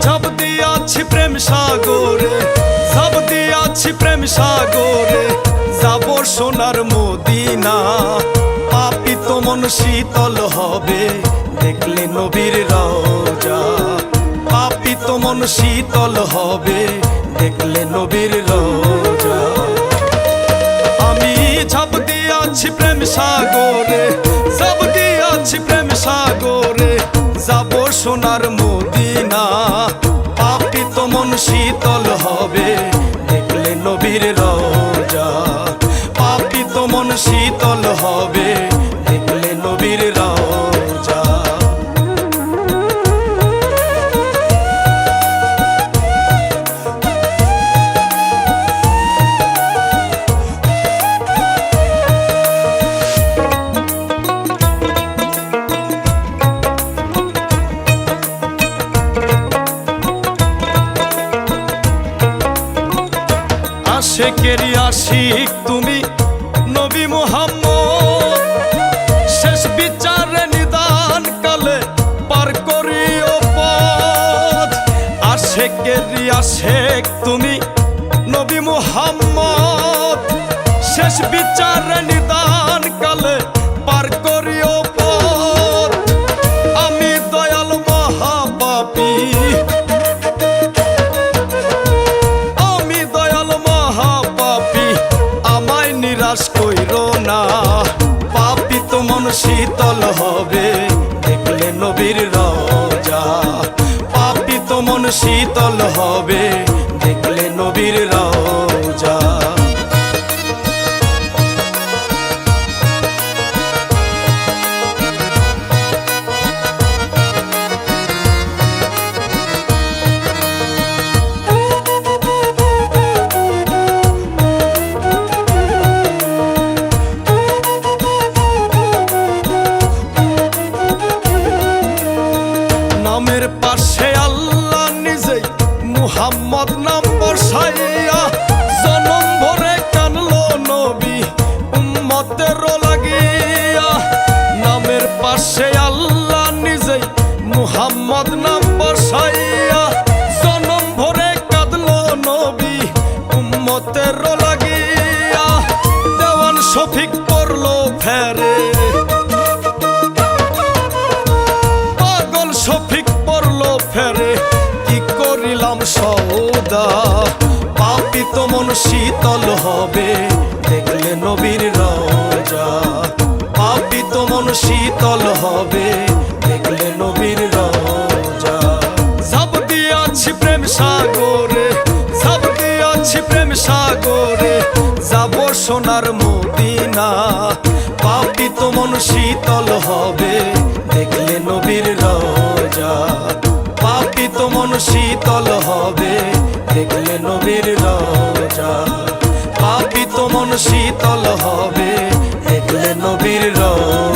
ঝাঁপ দিয়াছি প্রেম সাগরে, ঝাঁপ দিয়াছি প্রেম সাগরে, যাব সোনার মদিনা। পাপিত মন শীতল হবে দেখলে নবীর রওজা, পাপিত মন শীতল হবে দেখলে নবীর রওজা। আমি ঝাঁপ দিয়াছি প্রেম সাগরে, ঝাঁপ দিয়াছি প্রেম সাগরে, যাব সোনার মদিনা। পাপিত মন শীতল হবে দেখলে নবীর রওজা, পাপিত মন শীতল হবে দেখলে নবীর রওজা। আশিকেরই আশিক তুমি নবী মুহাম্মদ, শেষ বিচারে নিদান কালে পার করিও পথ। আশিকেরই আশিক তুমি নবী মুহাম্মদ, শেষ বিচারে নিদান কালে পার করিও পথ। আমি দয়াল মহাপাপী, নিরাশ কইরো না। পাপিত মন শীতল হবে দেখলে নবীর রওজা, পাপিত মন শীতল হবে দেখলে নবীর রওজা। নামের পাশে আল্লাহ নিজেই মুহাম্মদ নাম বসাইয়া, জনম ভরে কানলো নবী উম্মতের লাগিয়া। নামের পাশে আল্লাহ নিজেই মুহাম্মদ নাম বসাইয়া, জনম ভরে কাঁদলো নবী উম্মতের লাগিয়া। দেওয়ান শফিক পড়লো ফেরে, শফিক পড়লো ফেরে, কি করিলাম সওদা। পাপিত মন শীতল হবে দেখলে নবীর রওজা, পাপিত মন শীতল হবে দেখলে নবীর রওজা। ঝাঁপ দিয়াছি প্রেম সাগরে, ঝাঁপ দিয়াছি প্রেম সাগরে, যাব সোনার মদিনা। পাপিত মন শীতল হবে দেখলে নবীর রওজা, পাপিত মন শীতল হবে দেখলে নবীর রওজা, পাপিত মন শীতল হবে দেখলে নবীর রওজা।